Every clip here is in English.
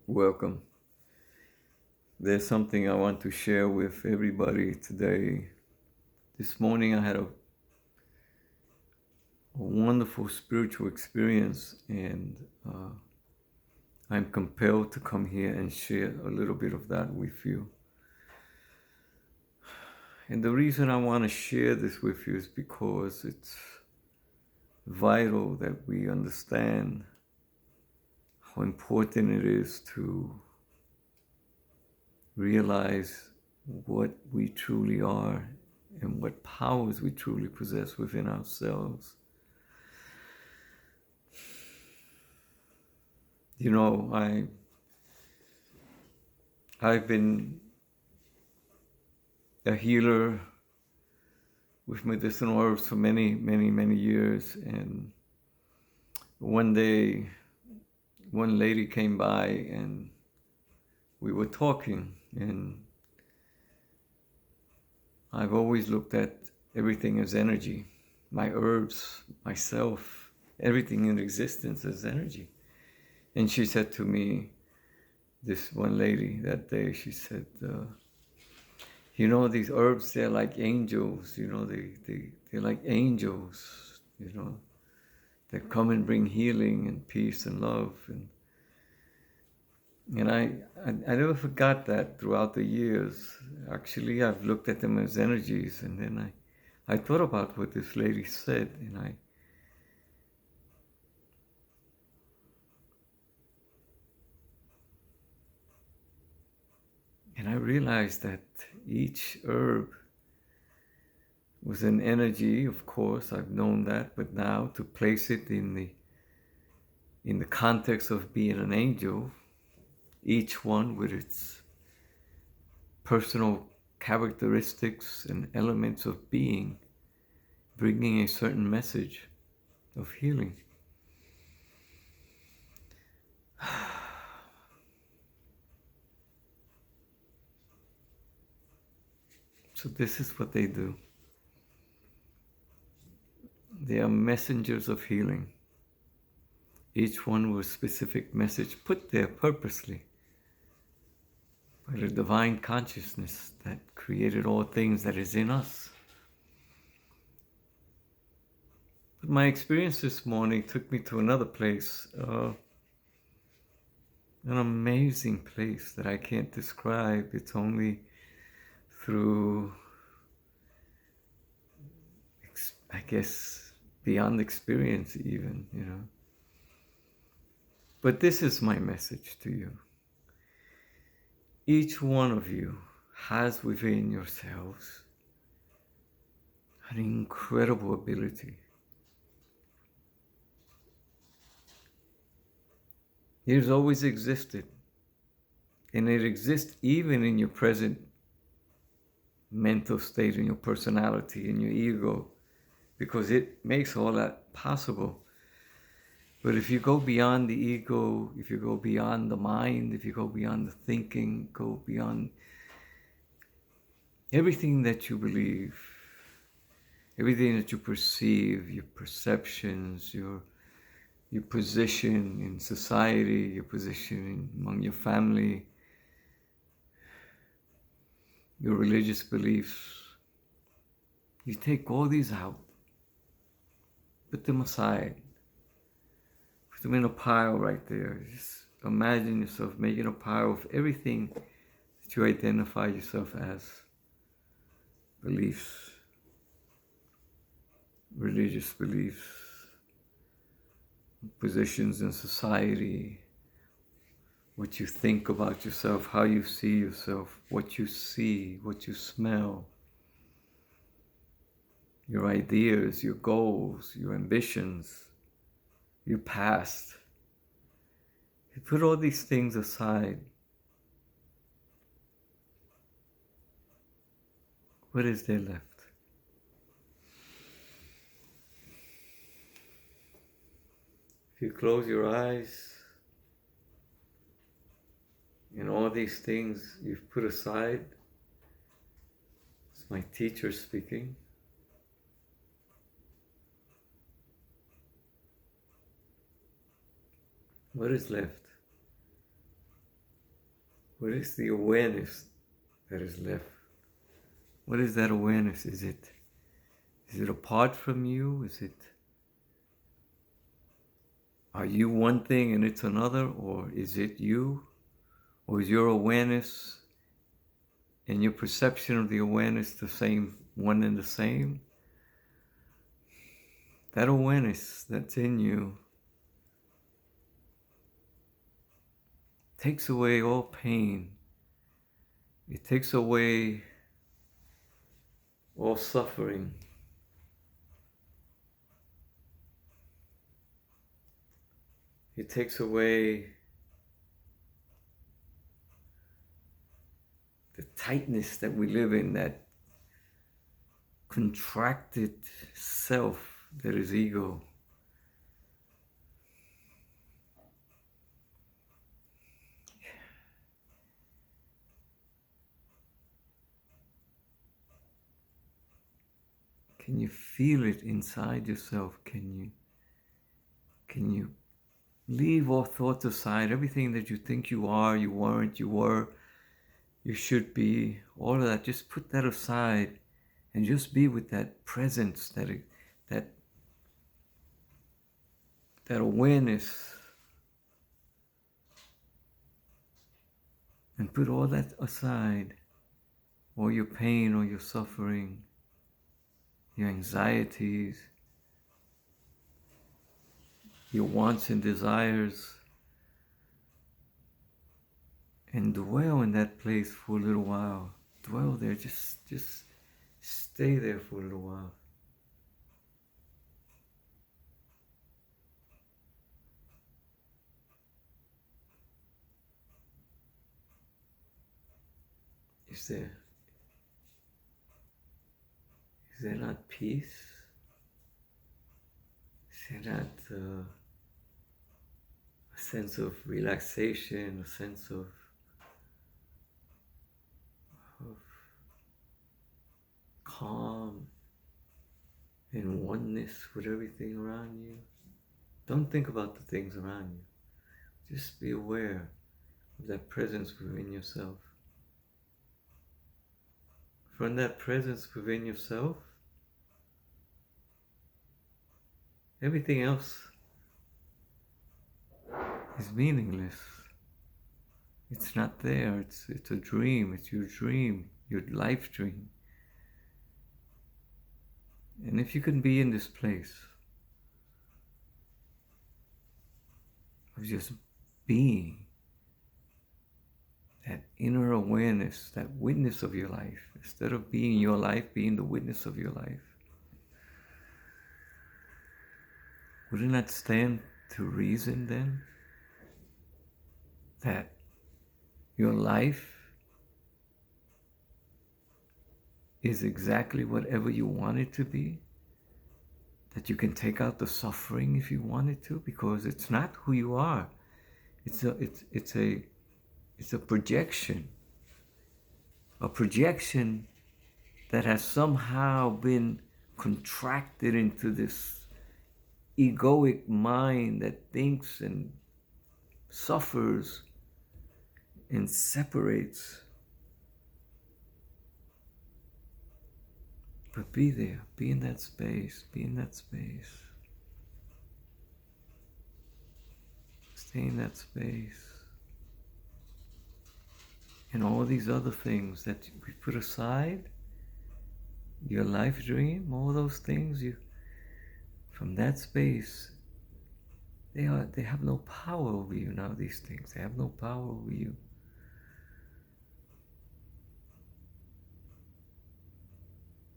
Welcome. There's something I want to share with everybody today. This morning I had a wonderful spiritual experience, and I'm compelled to come here and share a little bit of that with you. And the reason I want to share this with you is because it's vital that we understand how important it is to realize what we truly are and what powers we truly possess within ourselves. You know, I've been a healer with medicinal herbs for many years, and one day one lady came by and we were talking, and I've always looked at everything as energy. My herbs, myself, everything in existence as energy. And she said to me, this one lady that day, she said, these herbs, they're like angels, they're like angels, that come and bring healing and peace and love. And I never forgot that throughout the years. Actually, I've looked at them as energies, and then I thought about what this lady said, and I realized that each herb was an energy. Of course, I've known that, but now to place it in the context of being an angel, each one with its personal characteristics and elements of being, bringing a certain message of healing. So this is what they do. They are messengers of healing. Each one with a specific message put there purposely by the divine consciousness that created all things that is in us. But my experience this morning took me to another place, an amazing place that I can't describe. It's only through, I guess, beyond experience even, But this is my message to you. Each one of you has within yourselves an incredible ability. It has always existed, and it exists even in your present mental state, in your personality, in your ego, because it makes all that possible. But if you go beyond the ego, if you go beyond the mind, if you go beyond the thinking, go beyond everything that you believe, everything that you perceive, your perceptions, your position in society, your position among your family, your religious beliefs, you take all these out, put them aside, put them in a pile right there. Just imagine yourself making a pile of everything that you identify yourself as. Beliefs, religious beliefs, positions in society, what you think about yourself, how you see yourself, what you see, what you smell, your ideas, your goals, your ambitions, your past. You put all these things aside. What is there left? If you close your eyes and all these things you've put aside, it's my teacher speaking. What is left? What is the awareness that is left? What is that awareness? Is it apart from you? Are you one thing and it's another? Or is it you? Or is your awareness and your perception of the awareness the same, one and the same? That awareness that's in you takes away all pain. It takes away all suffering. It takes away the tightness that we live in, that contracted self that is ego. Can you feel it inside yourself? Can you leave all thoughts aside, everything that you think you are, you weren't, you were, you should be, all of that, just put that aside and just be with that presence, that awareness, and put all that aside, all your pain, all your suffering, your anxieties, your wants and desires, and dwell in that place for a little while. Dwell there, just stay there for a little while. Is there not peace? Is there not a sense of relaxation, a sense of calm and oneness with everything around you? Don't think about the things around you. Just be aware of that presence within yourself. From that presence within yourself, everything else is meaningless. It's not there. It's a dream. It's your dream, your life dream. And if you can be in this place of just being, that inner awareness, that witness of your life, instead of being your life, being the witness of your life, wouldn't that stand to reason then that your life is exactly whatever you want it to be? That you can take out the suffering if you wanted to, because it's not who you are. It's a projection. A projection that has somehow been contracted into this egoic mind that thinks and suffers and separates. But be there, be in that space, be in that space. Stay in that space. And all these other things that we put aside, your life dream, all those things, from that space, they have no power over you now, these things. They have no power over you.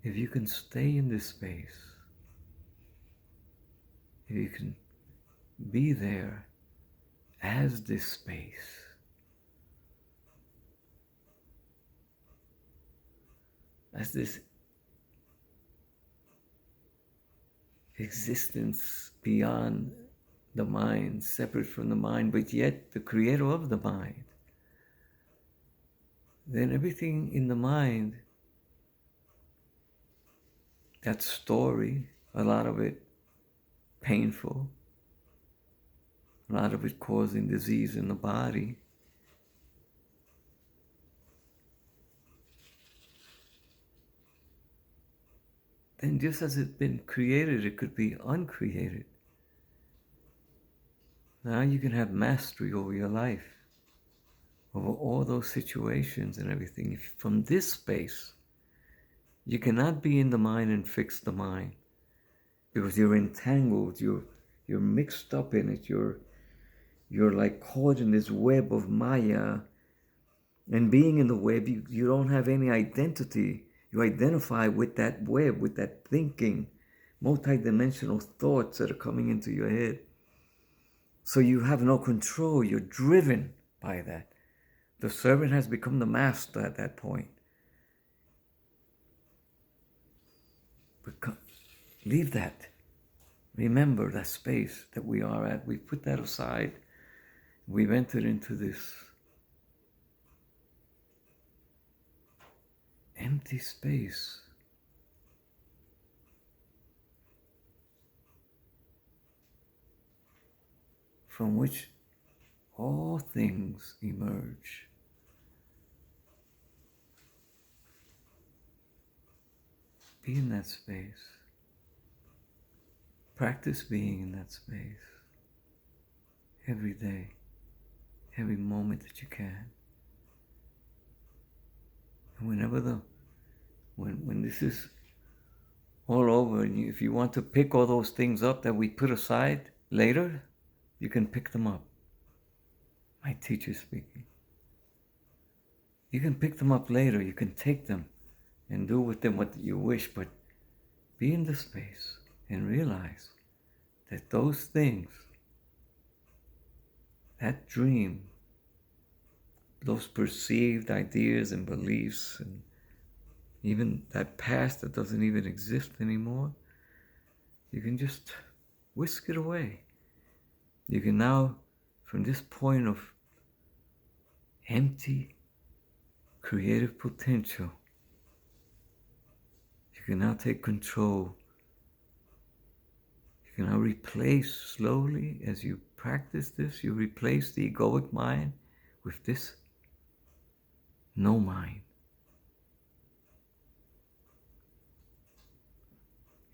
If you can stay in this space, if you can be there as this space, as this existence beyond the mind, separate from the mind, but yet the creator of the mind, then everything in the mind, that story, a lot of it painful, a lot of it causing disease in the body, then just as it's been created, it could be uncreated. Now you can have mastery over your life, over all those situations and everything. From this space, you cannot be in the mind and fix the mind, because you're entangled, you're mixed up in it, you're like caught in this web of Maya. And being in the web, you don't have any identity. You identify with that web, with that thinking, multidimensional thoughts that are coming into your head. So you have no control. You're driven by that. The servant has become the master at that point. But leave that. Remember that space that we are at. We put that aside. We've entered into this empty space. From which all things emerge. Be in that space. Practice being in that space every day, every moment that you can. And whenever when this is all over, and if you want to pick all those things up that we put aside later, you can pick them up. My teacher speaking. You can pick them up later. You can take them and do with them what you wish, but be in the space and realize that those things, that dream, those perceived ideas and beliefs, and even that past that doesn't even exist anymore, you can just whisk it away. You can now, from this point of empty creative potential, you can now take control. You can now replace slowly, as you practice this, you replace the egoic mind with this no mind.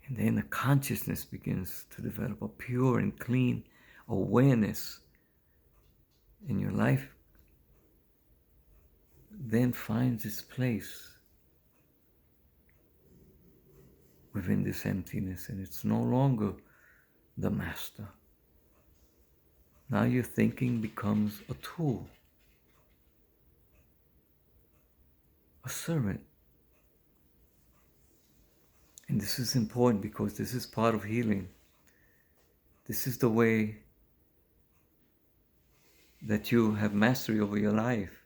And then the consciousness begins to develop, a pure and clean awareness in your life. Then finds its place within this emptiness, and it's no longer the master. Now your thinking becomes a tool, a servant. And this is important because this is part of healing. This is the way that you have mastery over your life.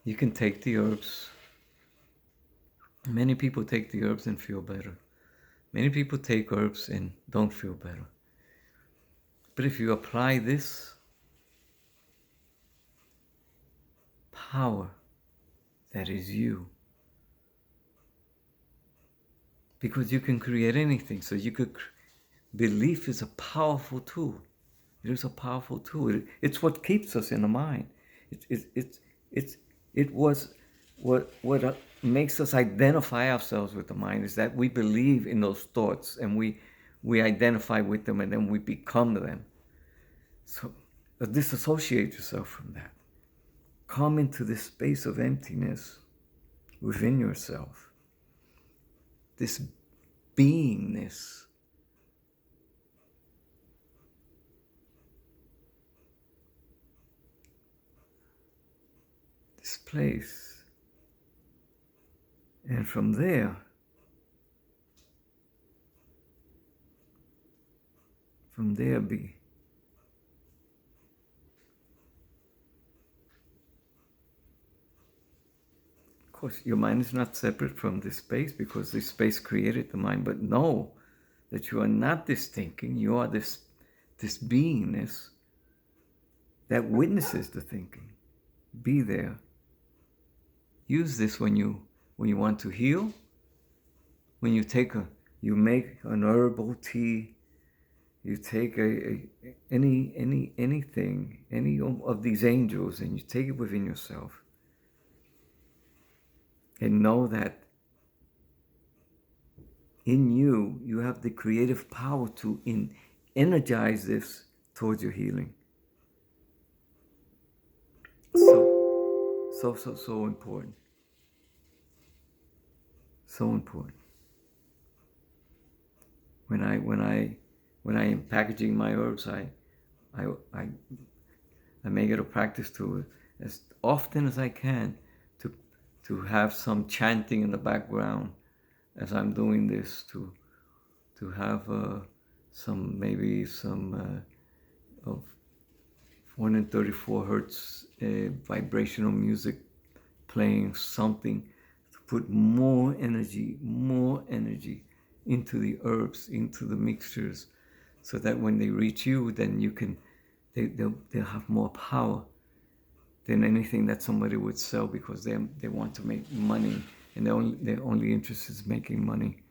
You can take the herbs. Many people take the herbs and feel better. Many people take herbs and don't feel better. But if you apply this power that is you, because you can create anything, so you could. Belief is a powerful tool. It is a powerful tool. It's what keeps us in the mind. It was what makes us identify ourselves with the mind, is that we believe in those thoughts and we identify with them, and then we become them. So disassociate yourself from that. Come into this space of emptiness within yourself. This beingness. This place. And from there, be. Of course, your mind is not separate from this space, because this space created the mind, but know that you are not this thinking, you are this beingness that witnesses the thinking. Be there. Use this when you want to heal, when you make an herbal tea, you take anything, any of these angels, and you take it within yourself. And know that in you, you have the creative power to energize this towards your healing. So important. So important. When I am packaging my herbs, I, I, I make it a practice to, as often as I can, to to have some chanting in the background as I'm doing this, to have maybe some of 134 hertz vibrational music playing, something to put more energy into the herbs, into the mixtures, so that when they reach you, then you can, they'll have more power than anything that somebody would sell, because they want to make money, and their only interest is making money.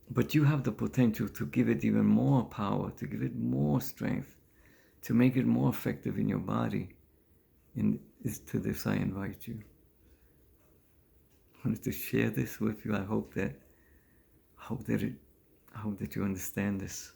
But you have the potential to give it even more power, to give it more strength, to make it more effective in your body. And to this I invite you. I wanted to share this with you. I hope that you understand this.